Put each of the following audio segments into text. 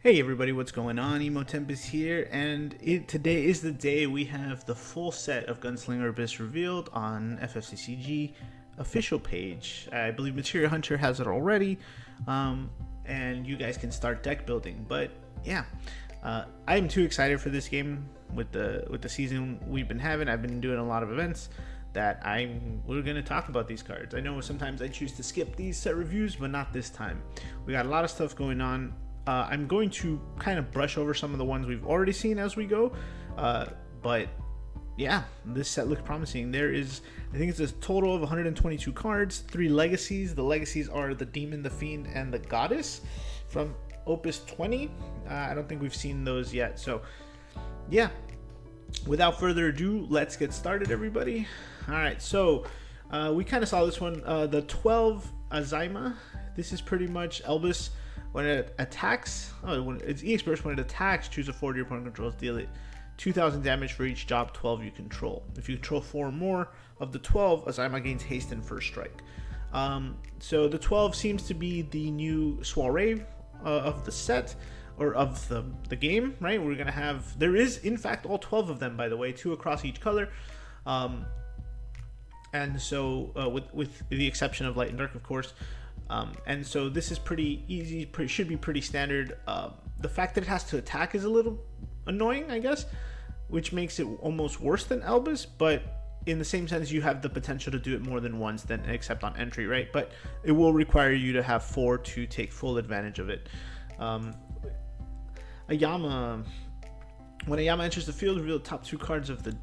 Hey everybody, what's going on? Emo Tempest here, and today is the day we have the full set of Gunslinger Abyss revealed on fftcg official page. I believe Materia Hunter has it already, and you guys can start deck building. But yeah, I'm too excited for this game with the season we've been having. I've been doing a lot of events that we're going to talk about these cards. I know sometimes I choose to skip these set reviews, but not this time. We got a lot of stuff going on. I'm going to kind of brush over some of the ones we've already seen as we go, but yeah, this set looks promising. I think it's a total of 122 cards, 3 legacies. The legacies are the Demon, the Fiend, and the Goddess from Opus 20. I don't think we've seen those yet, so yeah. Without further ado, let's get started, everybody. All right, so we kind of saw this one, the 12 Azaima. This is pretty much Elvis. When it attacks, when it's EX burst, when it attacks, choose a 4 your opponent controls, deal it 2,000 damage for each job 12 you control. If you control 4 or more of the 12, Azaima gains haste and first strike. So the 12 seems to be the new soiree of the set, or of the game, right? We're gonna have, there is in fact all 12 of them, by the way, 2 across each color. And so with the exception of light and dark, of course. And so this is pretty easy, should be pretty standard. The fact that it has to attack is a little annoying, I guess, which makes it almost worse than Elvis, but in the same sense you have the potential to do it more than once, except on entry, right? But it will require you to have 4 to take full advantage of it. Ayama. When Ayama enters the field, reveal the top 2 cards of your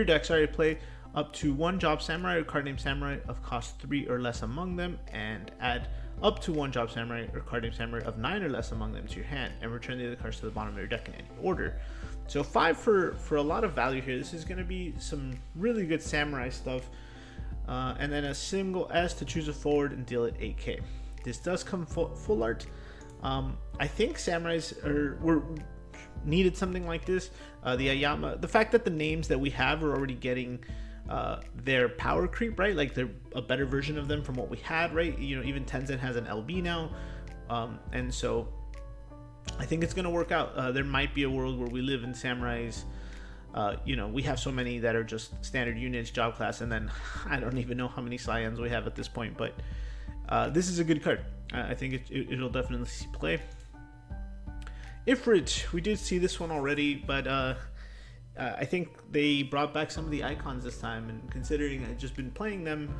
deck, play up to 1 job samurai or card named samurai of cost 3 or less among them, and add up to 1 job samurai or card named samurai of 9 or less among them to your hand, and return the other cards to the bottom of your deck in any order. So 5 for a lot of value here. This is going to be some really good samurai stuff. And then a single S to choose a forward and deal it 8k. This does come full art. I think samurais needed something like this. The Ayama, the fact that the names that we have are already getting their power creep, right? Like they're a better version of them from what we had, right? You know, even Tenzin has an LB now, and so I think it's gonna work out. There might be a world where we live in samurais. You know, we have so many that are just standard units, job class, and then I don't even know how many Cyans we have at this point. But this is a good card. I think it'll definitely see play. Ifrit, we did see this one already, but I think they brought back some of the icons this time, and considering I've just been playing them,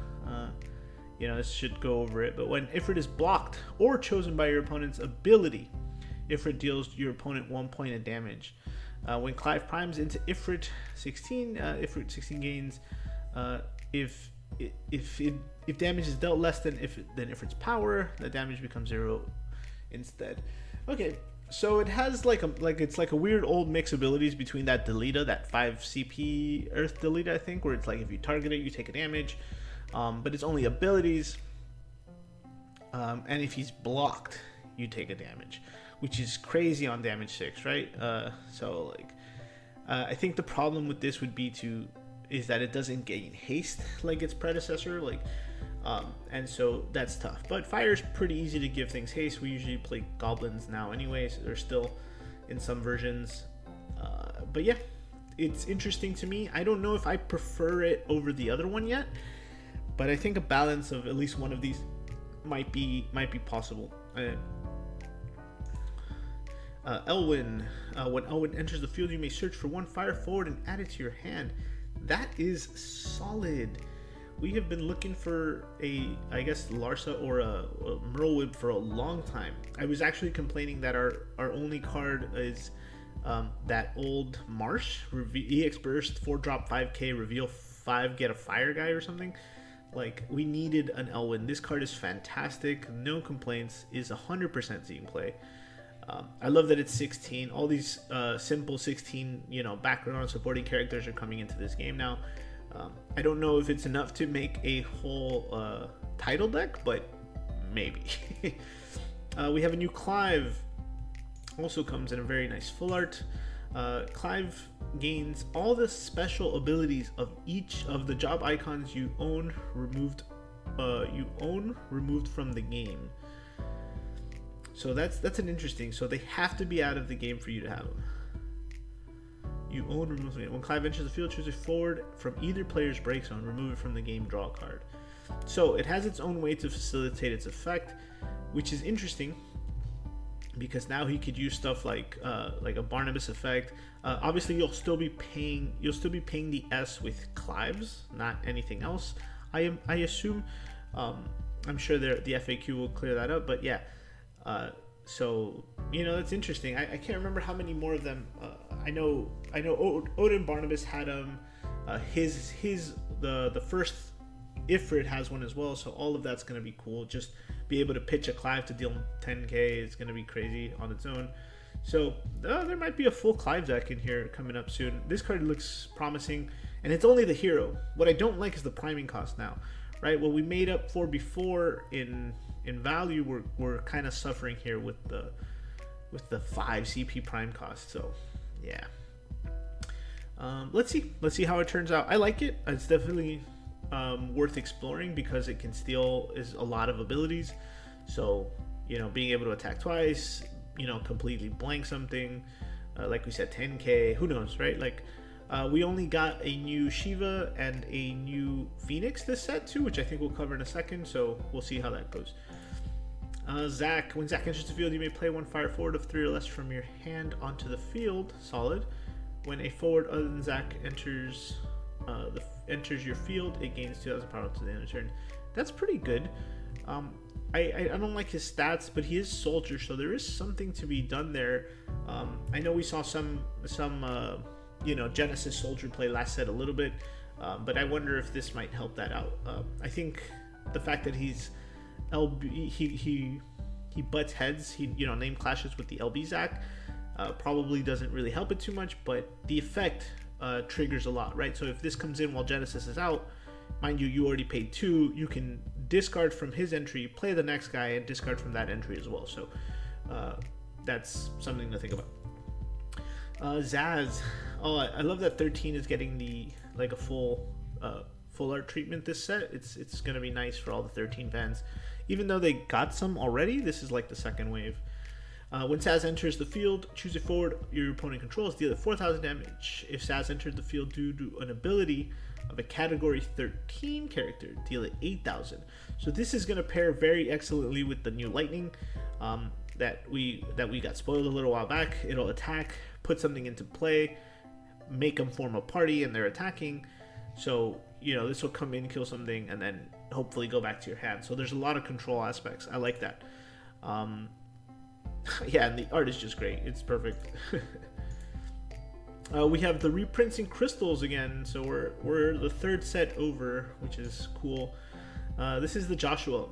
you know, this should go over it. But when Ifrit is blocked or chosen by your opponent's ability, Ifrit deals your opponent 1 point of damage. When Clive primes into Ifrit 16, Ifrit 16 gains if damage is dealt less than Ifrit's power, the damage becomes 0 instead. Okay. So it has it's like a weird old mix abilities between that Delita, that 5 CP Earth Delita, I think, where it's like if you target it, you take a damage, but it's only abilities, and if he's blocked, you take a damage, which is crazy on damage 6, right? So like, I think the problem with this would be is that it doesn't gain haste like its predecessor, and so that's tough. But fire is pretty easy to give things haste. We usually play goblins now anyways. They're still in some versions. But yeah, it's interesting to me. I don't know if I prefer it over the other one yet, but I think a balance of at least one of these might be possible. Elwyn. When Elwyn enters the field, you may search for 1 fire forward and add it to your hand. That is solid. We have been looking for I guess, Larsa or a Merlwyb for a long time. I was actually complaining that our only card is that old Marsh, EX Burst, 4-drop 5k, reveal 5, get a fire guy or something. Like, we needed an Elwyn. This card is fantastic, no complaints, is 100% seeing play. I love that it's 16. All these simple 16, background supporting characters are coming into this game now. I don't know if it's enough to make a whole title deck, but maybe. We have a new Clive. Also comes in a very nice full art. Clive gains all the special abilities of each of the job icons you own removed from the game. So that's an interesting. So they have to be out of the game for you to have them. You own remove when Clive enters the field, choose a forward from either player's break zone, remove it from the game, draw a card. So it has its own way to facilitate its effect, which is interesting because now he could use stuff like a Barnabas effect. Obviously, you'll still be paying the S with Clive's, not anything else. I assume. I'm sure the FAQ will clear that up, but yeah. So that's interesting. I can't remember how many more of them. I know Odin Barnabas had the first Ifrit has one as well. So all of that's gonna be cool. Just be able to pitch a Clive to deal 10k is gonna be crazy on its own. So there might be a full Clive deck in here coming up soon. This card looks promising, and it's only the hero. What I don't like is the priming cost now, right? What we made up for before in value, we're kind of suffering here with the 5 CP prime cost. So yeah, let's see how it turns out. I like it. It's definitely worth exploring because it can steal a lot of abilities. So being able to attack twice, completely blank something, like we said, 10k, who knows, right? Like we only got a new Shiva and a new Phoenix this set too, which I think we'll cover in a second, so we'll see how that goes. Zach, when Zach enters the field, you may play one fire forward of 3 or less from your hand onto the field. Solid. When a forward other than Zach enters your field, it gains 2,000 power to the end of the turn. That's pretty good. I don't like his stats, but he is soldier, so there is something to be done there. I know we saw some Genesis soldier play last set a little bit, but I wonder if this might help that out. I think the fact that he's LB, he butts heads, he name clashes with the LB Zach, probably doesn't really help it too much, but the effect triggers a lot, right? So if this comes in while Genesis is out, mind you already paid 2, you can discard from his entry, play the next guy, and discard from that entry as well. So that's something to think about. Zaz, I love that 13 is getting a full art treatment this set. It's gonna be nice for all the 13 fans, even though they got some already. This is like the second wave. When Saz enters the field, choose a forward your opponent controls, deal it 4,000 damage. If Saz entered the field due to an ability of a category 13 character, deal it 8,000. So this is going to pair very excellently with the new lightning that we got spoiled a little while back. It'll attack, put something into play, make them form a party, and they're attacking. So this will come in, kill something, and then hopefully go back to your hand. So there's a lot of control aspects. I like that. Yeah, and the art is just great. It's perfect. We have the reprints in crystals again, so we're the third set over, which is cool. This is the Joshua.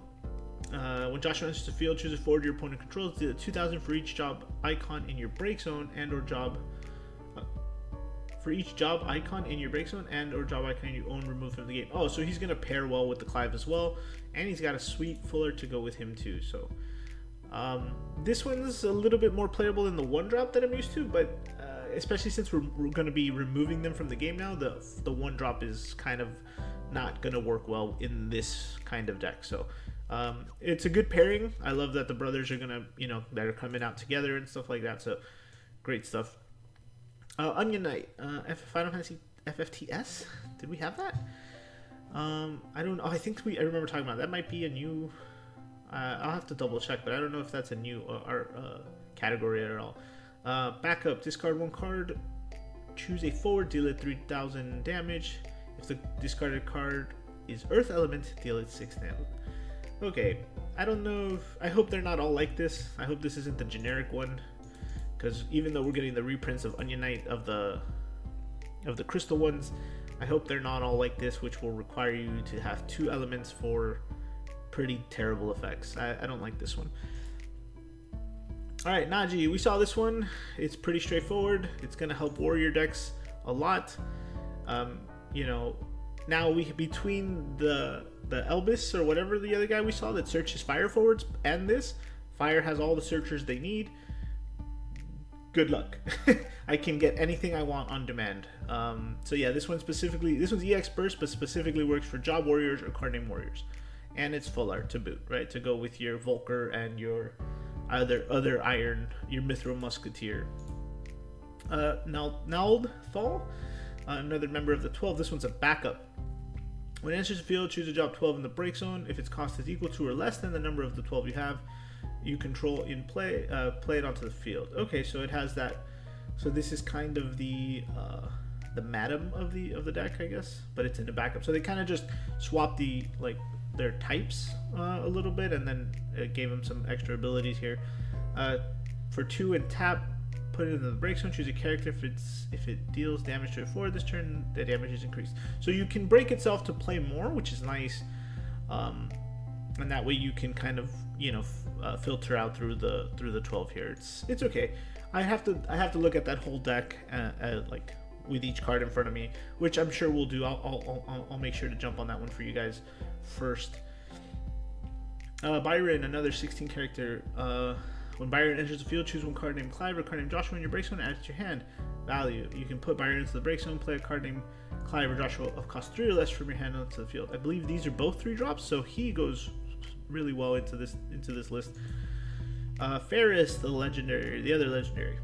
When Joshua enters the field, choose a forward your opponent controls, deal 2,000 for each job icon in your break zone and or job for each job icon in your break zone and or job icon you own, remove from the game. Oh, so he's gonna pair well with the Clive as well, and he's got a sweet fuller to go with him too. So this one's a little bit more playable than the 1-drop that I'm used to, but especially since we're going to be removing them from the game now, the 1-drop is kind of not going to work well in this kind of deck. So it's a good pairing. I love that the brothers are going to, they're coming out together and stuff like that. So great stuff. Onion Knight, Final Fantasy FFTS. Did we have that? I don't know. I think I remember talking about that. Might be a new. I'll have to double check, but I don't know if that's a new category at all. Backup, discard 1 card, choose a forward, deal it 3,000 damage. If the discarded card is Earth Element, deal it 6 damage. Okay, I don't know I hope they're not all like this. I hope this isn't the generic one, because even though we're getting the reprints of Onion Knight of the crystal ones, I hope they're not all like this, which will require you to have 2 elements for pretty terrible effects. I don't like this one. Alright, Naji, we saw this one. It's pretty straightforward. It's going to help warrior decks a lot. Now between the Elvis or whatever the other guy we saw that searches fire forwards and this, fire has all the searchers they need. Good luck. I can get anything I want on demand. So yeah, this one's EX Burst, but specifically works for job warriors or card name warriors. And it's full art to boot, right? To go with your Volker and your other iron, your Mithril Musketeer. Nald Thal, another member of the 12. This one's a backup. When it enters the field, choose a job 12 in the break zone. If its cost is equal to or less than the number of the 12 you have, you control in play, play it onto the field. Okay, so it has that. So this is kind of the madam of the deck, I guess, but it's in a backup. So they kind of just swapped their types a little bit, and then it gave them some extra abilities here. For 2 and tap, put it in the break zone. Choose a character. If it deals damage to it for this turn, the damage is increased. So you can break itself to play more, which is nice. And that way you can kind of filter out through the 12 here. It's okay. I have to look at that whole deck like with each card in front of me, which I'm sure we'll do. I'll make sure to jump on that one for you guys first. Byron, another 16 character. When Byron enters the field, choose one card named Clive or a card named Joshua in your break zone and add it to your hand. Value: you can put Byron into the break zone, play a card named Clive or Joshua of cost 3 or less from your hand onto the field. I believe these are both 3 drops, so he goes really well into this list. Ferris, the other legendary.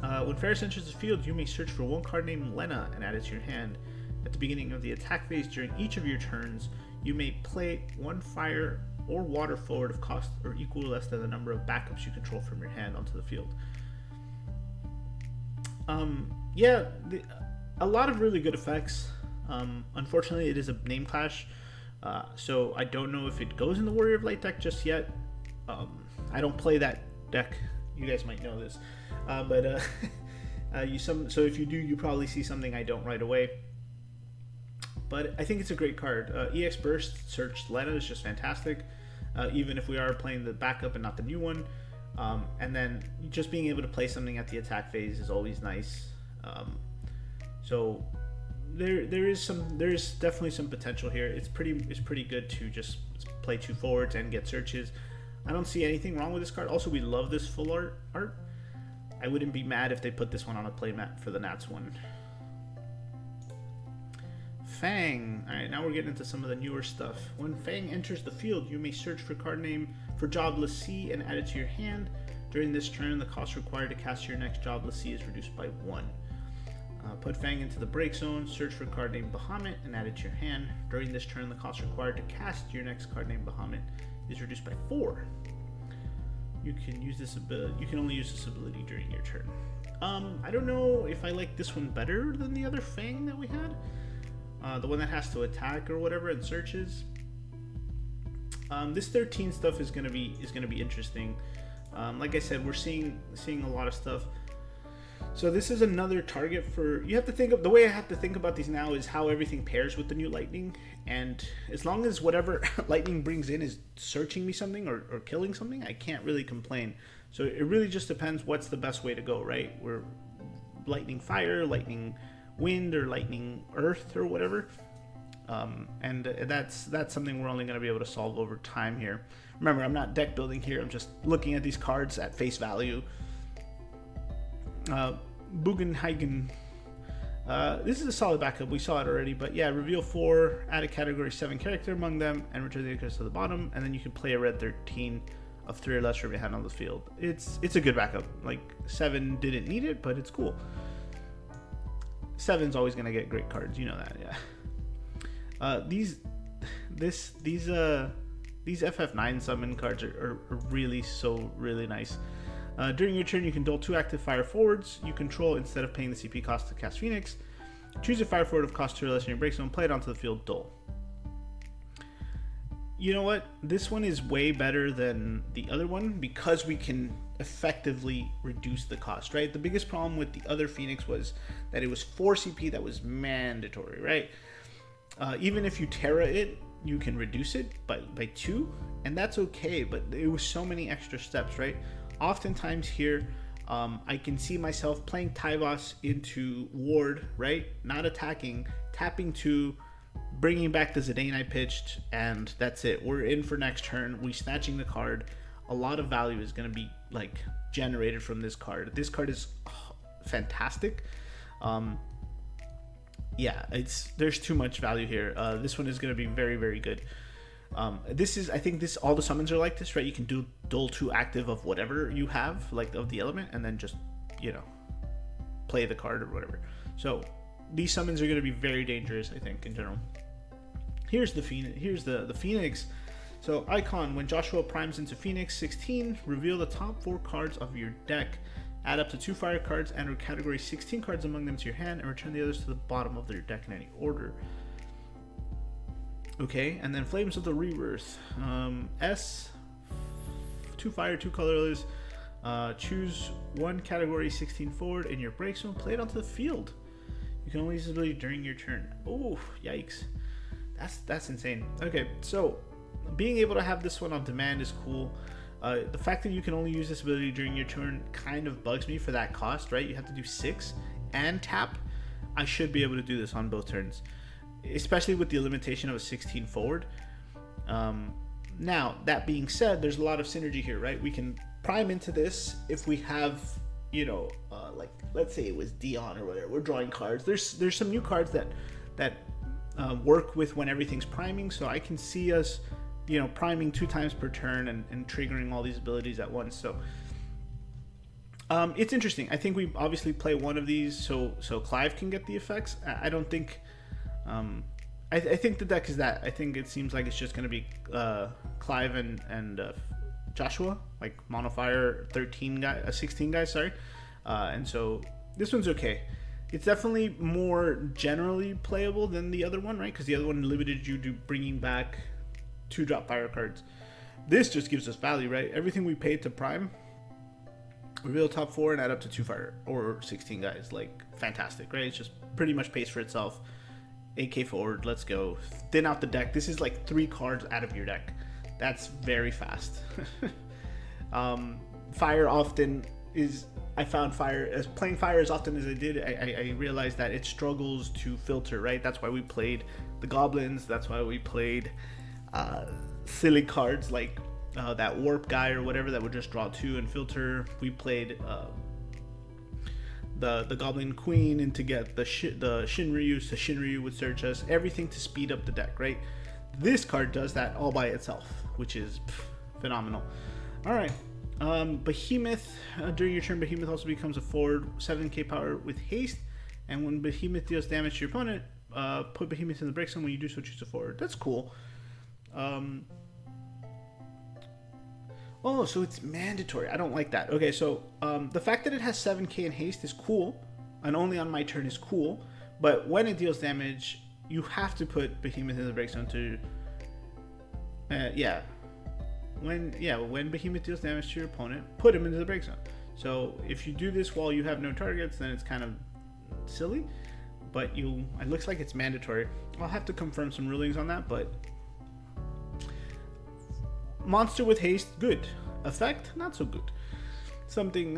When Ferris enters the field, you may search for one card named Lena and add it to your hand. At the beginning of the attack phase during each of your turns, you may play 1 fire or water forward of cost or equal or less than the number of backups you control from your hand onto the field. A lot of really good effects. Unfortunately, it is a name clash, so I don't know if it goes in the Warrior of Light deck just yet. I don't play that deck. You guys might know this, so if you do, you probably see something I don't right away. But I think it's a great card. EX Burst, Search Lena is just fantastic, even if we are playing the backup and not the new one. And then just being able to play something at the attack phase is always nice. So there is definitely some potential here. It's pretty good to just play 2 forwards and get searches. I don't see anything wrong with this card. Also, we love this full art. I wouldn't be mad if they put this one on a playmat for the Nats one. Fang. Alright, now we're getting into some of the newer stuff. When Fang enters the field, you may search for card name for Jobless Sea and add it to your hand. During this turn, the cost required to cast your next Jobless Sea is reduced by 1. Put Fang into the break zone, search for card name Bahamut and add it to your hand. During this turn, the cost required to cast your next card name Bahamut is reduced by 4. You can use this ability. You can only use this ability during your turn. I don't know if I like this one better than the other Fang that we had. The one that has to attack or whatever and searches. This 13 stuff is gonna be interesting. Like I said, we're seeing a lot of stuff. So this is another target for. You have to think of the way I have to think about these now is how everything pairs with the new lightning. And as long as whatever lightning brings in is searching me something or killing something, I can't really complain. So it really just depends what's the best way to go, right? We're lightning fire, lightning wind, or lightning earth, or whatever. And that's something we're only going to be able to solve over time here. Remember, I'm not deck building here. I'm just looking at these cards at face value. Bugenhagen. This is a solid backup. We saw it already, but yeah, reveal 4, add a category 7 character among them, and return the characters to the bottom, and then you can play a red 13 of 3 or less from your hand on the field. It's a good backup. Like 7 didn't need it, but it's cool. 7's always gonna get great cards, you know that, yeah. These FF9 summon cards are really nice. During your turn, you can duel 2 active fire forwards you control instead of paying the CP cost to cast Phoenix. Choose a fire forward of cost 2 or less in your break zone, play it onto the field, duel. You know what? This one is way better than the other one because we can effectively reduce the cost, right? The biggest problem with the other Phoenix was that it was 4 CP that was mandatory, right? Even if you Terra it, you can reduce it by 2, and that's okay, but it was so many extra steps, right? Oftentimes here, I can see myself playing Tyvos into ward, right? Not attacking, tapping 2, bringing back the Zidane I pitched, and that's it. We're in for next turn. We snatching the card. A lot of value is going to be like generated from this card. This card is fantastic. Yeah, there's too much value here. This one is going to be very, very good. This is, I think this, all the summons are like this, right? You can do dual 2 active of whatever you have, like of the element, and then just, you know, play the card or whatever. So these summons are going to be very dangerous, I think, in general. Here's the Phoenix. Here's the Phoenix. So icon, when Joshua primes into Phoenix 16, reveal the top 4 cards of your deck. Add up to 2 fire cards and or category 16 cards among them to your hand, and return the others to the bottom of their deck in any order. Okay, and then Flames of the Rebirth. 2 fire, 2 colorless. Choose 1 category 16 forward in your break zone. Play it onto the field. You can only use this ability during your turn. Oh, yikes. That's insane. Okay, so being able to have this one on demand is cool. The fact that you can only use this ability during your turn kind of bugs me for that cost, right? You have to do 6 and tap. I should be able to do this on both turns, especially with the limitation of a 16 forward. Now, that being said, there's a lot of synergy here, right? We can prime into this if we have, you know, like let's say it was Dion or whatever. We're drawing cards. There's some new cards that work with when everything's priming, so I can see us, you know, priming 2 times per turn and triggering all these abilities at once. So it's interesting. I think we obviously play one of these so Clive can get the effects. I don't think I think the deck is that. I think it seems like it's just going to be Clive and Joshua, like mono fire 16 guys, sorry. And so this one's okay. It's definitely more generally playable than the other one, right? Because the other one limited you to bringing back 2 drop fire cards. This just gives us value, right? Everything we paid to prime, reveal top 4 and add up to 2 fire or 16 guys. Like, fantastic, right? It's just pretty much pays for itself. 8k forward, let's go. Thin out the deck. This is like 3 cards out of your deck. That's very fast. Fire often is, I found fire, as playing fire as often as I did, I realized that it struggles to filter, right? That's why we played the goblins. That's why we played silly cards like that warp guy or whatever that would just draw 2 and filter. We played the goblin queen, and to get the Shinryu, so Shinryu would search us. Everything to speed up the deck, right? This card does that all by itself, which is phenomenal. All right. Behemoth, during your turn, Behemoth also becomes a forward 7k power with haste, and when Behemoth deals damage to your opponent, put Behemoth in the break zone. When you do so, choose a forward. That's cool. Oh, so it's mandatory. I don't like that. Okay, so the fact that it has 7k in haste is cool, and only on my turn is cool, but when it deals damage, you have to put Behemoth in the break zone to... When Behemoth deals damage to your opponent, put him into the break zone. So if you do this while you have no targets, then it's kind of silly, but it looks like it's mandatory. I'll have to confirm some rulings on that, but monster with haste, good. Effect, not so good. Something,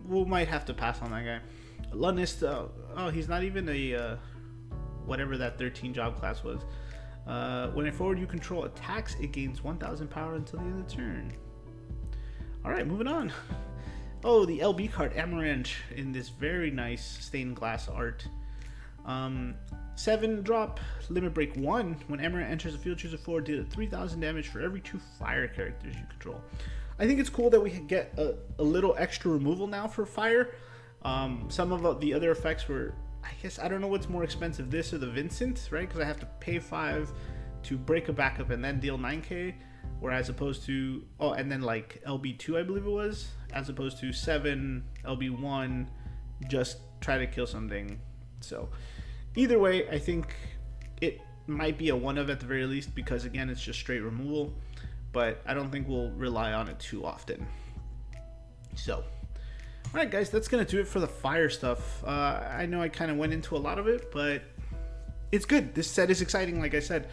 we might have to pass on that guy. Lunist, he's not even a whatever that 13 job class was. When a forward you control attacks, it gains 1000 power until the end of the turn. Alright, moving on. Oh, the LB card, Amaranth, in this very nice stained glass art. 7 drop, limit break 1. When Amaranth enters the field, choose a forward, deal 3000 damage for every 2 fire characters you control. I think it's cool that we can get a little extra removal now for fire. Some of the other effects were, I guess, I don't know what's more expensive, this or the Vincent, right? Because I have to pay 5 to break a backup and then deal 9k, whereas opposed to, and then like LB2, I believe it was, as opposed to 7, LB1, just try to kill something. So either way, I think it might be a one of at the very least, because again, it's just straight removal, but I don't think we'll rely on it too often. So alright guys, that's going to do it for the fire stuff. I know I kind of went into a lot of it, but it's good. This set is exciting, like I said.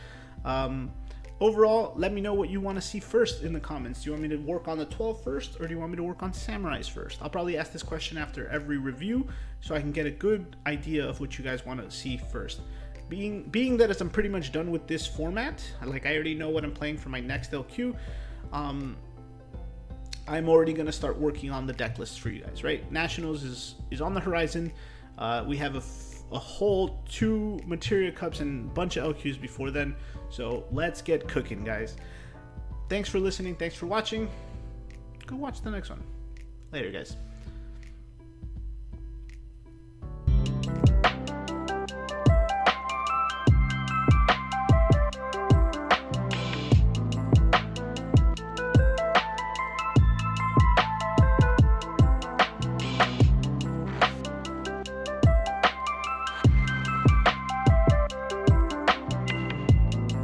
Overall, let me know what you want to see first in the comments. Do you want me to work on the 12 first, or do you want me to work on Samurais first? I'll probably ask this question after every review, so I can get a good idea of what you guys want to see first. Being that as I'm pretty much done with this format, like I already know what I'm playing for my next LQ, I'm already going to start working on the deck list for you guys, right? Nationals is on the horizon. We have a whole 2 Materia Cups and a bunch of LQs before then. So let's get cooking, guys. Thanks for listening. Thanks for watching. Go watch the next one. Later, guys.